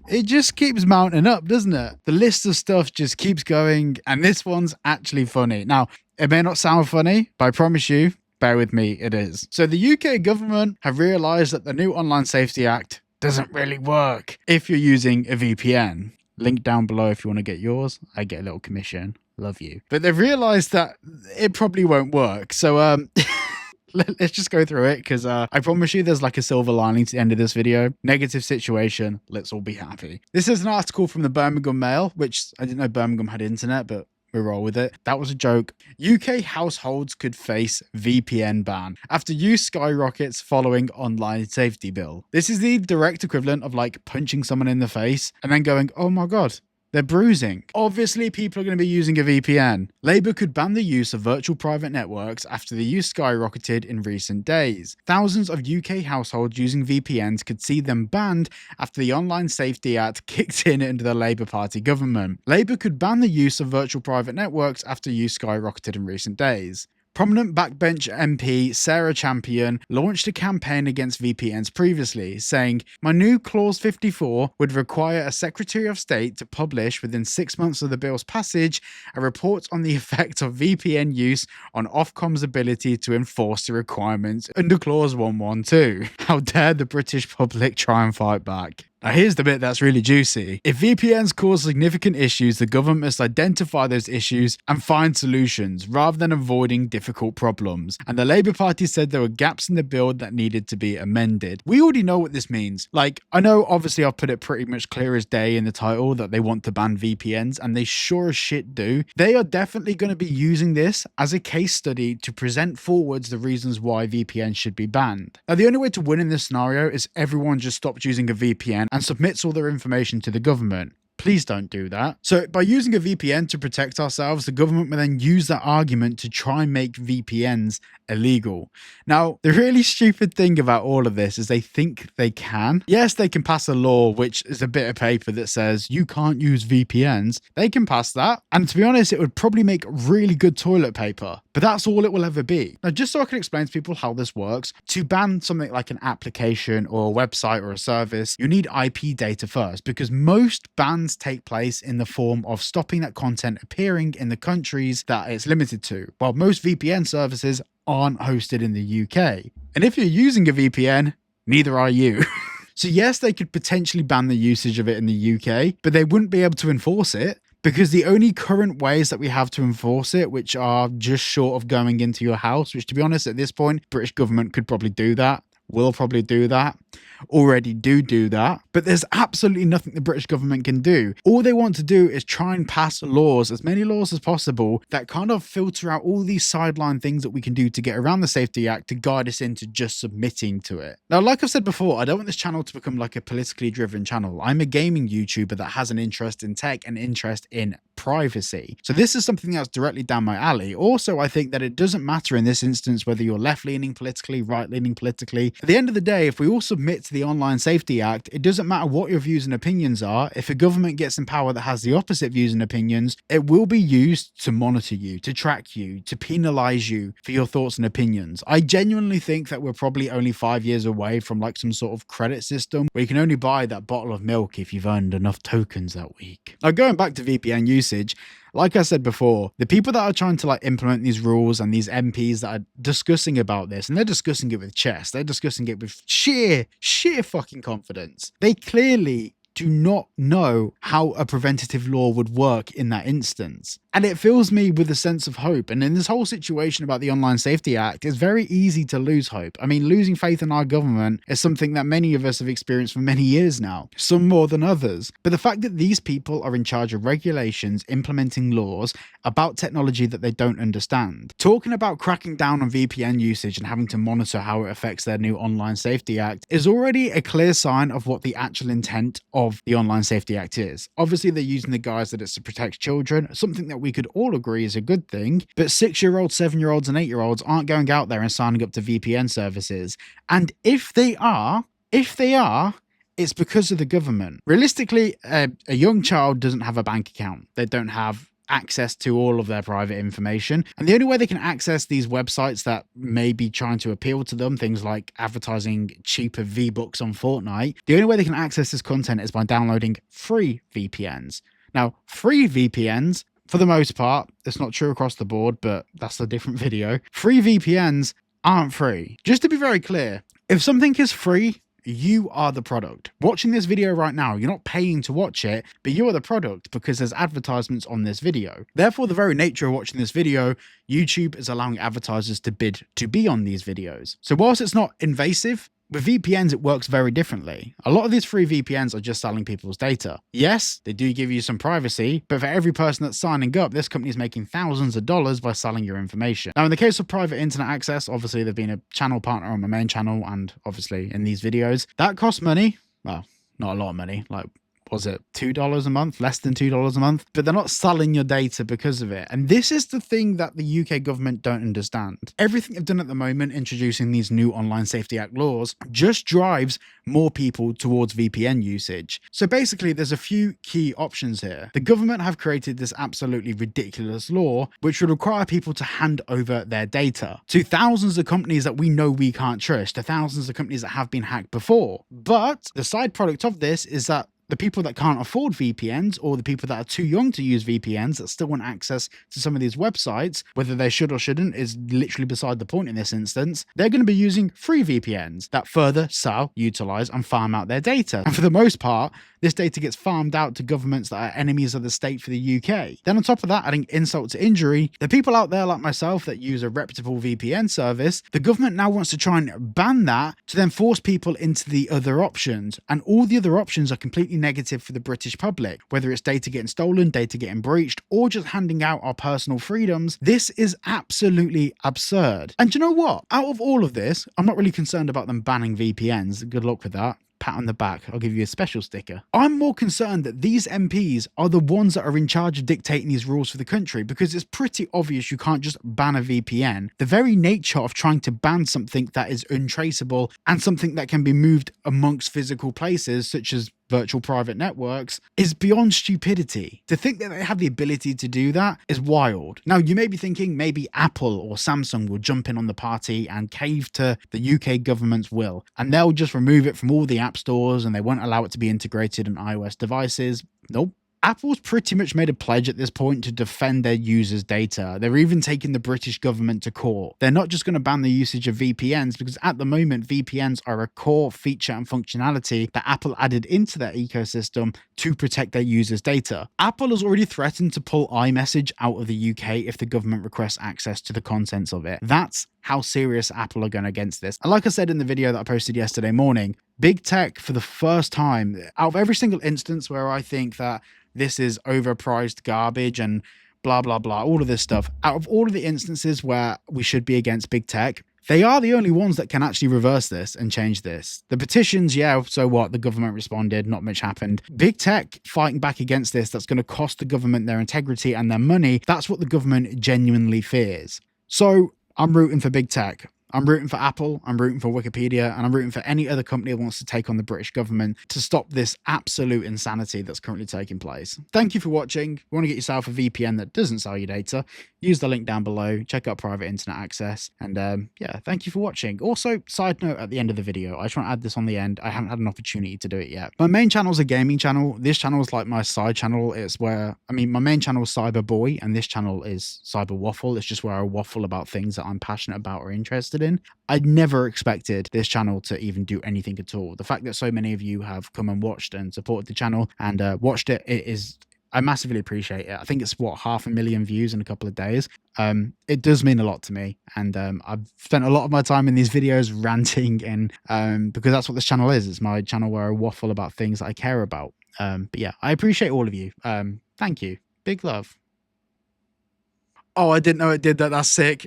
It just keeps mounting up, doesn't it? The list of stuff just keeps going, and this one's actually funny. Now, it may not sound funny, but I promise you, bear with me, it is. So the UK government have realised that the new Online Safety Act doesn't really work if you're using a VPN. Link down below if you want to get yours. I get a little commission. Love you. But they've realised that it probably won't work. So, let's just go through it, because I promise you there's like a silver lining to the end of this video. Negative situation, let's all be happy. This is an article from the Birmingham Mail, which I didn't know Birmingham had internet, but we roll with it. That was a joke. UK households could face VPN ban after use skyrockets following online safety bill. This is the direct equivalent of like punching someone in the face and then going, oh my God, they're bruising. Obviously, people are going to be using a VPN. Labour could ban the use of virtual private networks after the use skyrocketed in recent days. Thousands of UK households using VPNs could see them banned after the Online Safety Act kicked in under the Labour Party government. Labour could ban the use of virtual private networks after use skyrocketed in recent days. Prominent backbench MP Sarah Champion launched a campaign against VPNs previously, saying, "My new Clause 54 would require a Secretary of State to publish within 6 months of the bill's passage a report on the effect of VPN use on Ofcom's ability to enforce the requirements under Clause 112. How dare the British public try and fight back?" Now here's the bit that's really juicy. If VPNs cause significant issues, the government must identify those issues and find solutions rather than avoiding difficult problems. And the Labour Party said there were gaps in the bill that needed to be amended. We already know what this means. Like, I know obviously I've put it pretty much clear as day in the title that they want to ban VPNs, and they sure as shit do. They are definitely going to be using this as a case study to present forwards the reasons why VPNs should be banned. Now the only way to win in this scenario is everyone just stops using a VPN and submits all their information to the government. Please don't do that. So by using a VPN to protect ourselves, the government will then use that argument to try and make VPNs illegal. Now, the really stupid thing about all of this is they think they can. Yes, they can pass a law, which is a bit of paper that says you can't use VPNs. They can pass that. And to be honest, it would probably make really good toilet paper. But that's all it will ever be. Now, just so I can explain to people how this works, to ban something like an application or a website or a service, you need IP data first, because most bans take place in the form of stopping that content appearing in the countries that it's limited to, while most VPN services aren't hosted in the UK. And if you're using a VPN, neither are you. So yes, they could potentially ban the usage of it in the UK, but they wouldn't be able to enforce it, because the only current ways that we have to enforce it, which are just short of going into your house, which to be honest, at this point, British government could probably do that, will probably do that, already do that, but there's absolutely nothing the British government can do. All they want to do is try and pass laws, as many laws as possible, that kind of filter out all these sideline things that we can do to get around the Safety Act to guide us into just submitting to it. Now, like I've said before, I don't want this channel to become like a politically driven channel. I'm a gaming YouTuber that has an interest in tech and interest in privacy. So this is something that's directly down my alley. Also, I think that it doesn't matter in this instance whether you're left-leaning politically, right-leaning politically. At the end of the day, if we all submit to the Online Safety Act, it doesn't matter what your views and opinions are. If a government gets in power that has the opposite views and opinions, it will be used to monitor you, to track you, to penalize you for your thoughts and opinions. I genuinely think that we're probably only 5 years away from like some sort of credit system where you can only buy that bottle of milk if you've earned enough tokens that week. Now, going back to VPN usage, like I said before, the people that are trying to like implement these rules and these MPs that are discussing about this, and they're discussing it with chest, they're discussing it with sheer fucking confidence. They clearly do not know how a preventative law would work in that instance. And it fills me with a sense of hope. And in this whole situation about the Online Safety Act, it's very easy to lose hope. I mean, losing faith in our government is something that many of us have experienced for many years now, some more than others. But the fact that these people are in charge of regulations, implementing laws about technology that they don't understand, talking about cracking down on VPN usage and having to monitor how it affects their new Online Safety Act is already a clear sign of what the actual intent of the Online Safety Act is. Obviously, they're using the guise that it's to protect children, something that we could all agree is a good thing, but 6-year-olds, 7-year-olds and 8-year-olds aren't going out there and signing up to VPN services. And if they are, it's because of the government. Realistically, a young child doesn't have a bank account. They don't have access to all of their private information. And the only way they can access these websites that may be trying to appeal to them, things like advertising cheaper V-Bucks on Fortnite, the only way they can access this content is by downloading free VPNs. Now, free VPNs, for the most part, it's not true across the board, but that's a different video. Free VPNs aren't free. Just to be very clear, if something is free, you are the product. Watching this video right now, you're not paying to watch it, but you are the product because there's advertisements on this video. Therefore, the very nature of watching this video, YouTube is allowing advertisers to bid to be on these videos. So whilst it's not invasive, with VPNs, it works very differently. A lot of these free VPNs are just selling people's data. Yes, they do give you some privacy, but for every person that's signing up, this company is making thousands of dollars by selling your information. Now, in the case of private internet access, obviously they've been a channel partner on my main channel and obviously in these videos. That costs money. Well, not a lot of money, like, was it $2 a month, less than $2 a month? But they're not selling your data because of it. And this is the thing that the UK government don't understand. Everything they've done at the moment, introducing these new Online Safety Act laws, just drives more people towards VPN usage. So basically, there's a few key options here. The government have created this absolutely ridiculous law, which would require people to hand over their data to thousands of companies that we know we can't trust, to thousands of companies that have been hacked before. But the side product of this is that the people that can't afford VPNs, or the people that are too young to use VPNs that still want access to some of these websites, whether they should or shouldn't is literally beside the point in this instance, they're going to be using free VPNs that further sell, utilize, and farm out their data. And for the most part, this data gets farmed out to governments that are enemies of the state for the UK. Then on top of that, adding insult to injury, the people out there like myself that use a reputable VPN service, the government now wants to try and ban that to then force people into the other options. And all the other options are completely negative for the British public, whether it's data getting stolen, data getting breached, or just handing out our personal freedoms. This is absolutely absurd. And do you know what? Out of all of this, I'm not really concerned about them banning VPNs. Good luck with that. Pat on the back, I'll give you a special sticker. I'm more concerned that these MPs are the ones that are in charge of dictating these rules for the country, because it's pretty obvious you can't just ban a VPN. The very nature of trying to ban something that is untraceable and something that can be moved amongst physical places, such as virtual private networks, is beyond stupidity. To think that they have the ability to do that is wild. Now, you may be thinking maybe Apple or Samsung will jump in on the party and cave to the UK government's will, and they'll just remove it from all the app stores and they won't allow it to be integrated in iOS devices. Nope. Apple's pretty much made a pledge at this point to defend their users' data. They're even taking the British government to court. They're not just going to ban the usage of VPNs, because at the moment, VPNs are a core feature and functionality that Apple added into their ecosystem to protect their users' data. Apple has already threatened to pull iMessage out of the UK if the government requests access to the contents of it. That's how serious Apple are going against this. And like I said in the video that I posted yesterday morning, big tech, for the first time, out of every single instance where I think that this is overpriced garbage and blah, blah, blah, all of this stuff, out of all of the instances where we should be against big tech, they are the only ones that can actually reverse this and change this. The petitions, yeah, so what? The government responded, not much happened. Big tech fighting back against this, that's going to cost the government their integrity and their money. That's what the government genuinely fears. So I'm rooting for big tech. I'm rooting for Apple, I'm rooting for Wikipedia, and I'm rooting for any other company that wants to take on the British government to stop this absolute insanity that's currently taking place. Thank you for watching. If you want to get yourself a VPN that doesn't sell your data, use the link down below, check out private internet access, and yeah, thank you for watching. Also, side note at the end of the video, I just want to add this on the end. I haven't had an opportunity to do it yet. My main channel is a gaming channel. This channel is like my side channel. It's where, I mean, my main channel is Cyberboy, and this channel is Cyberwaffle. It's just where I waffle about things that I'm passionate about or interested in. I'd never expected this channel to even do anything at all. The fact that so many of you have come and watched and supported the channel and watched it, I massively appreciate it. I think it's what, 500,000 views in a couple of days. It does mean a lot to me, and I've spent a lot of my time in these videos ranting, and because that's what this channel is. It's my channel where I waffle about things that I care about. But yeah, I appreciate all of you. Thank you. Big love. Oh, I didn't know it did that. That's sick.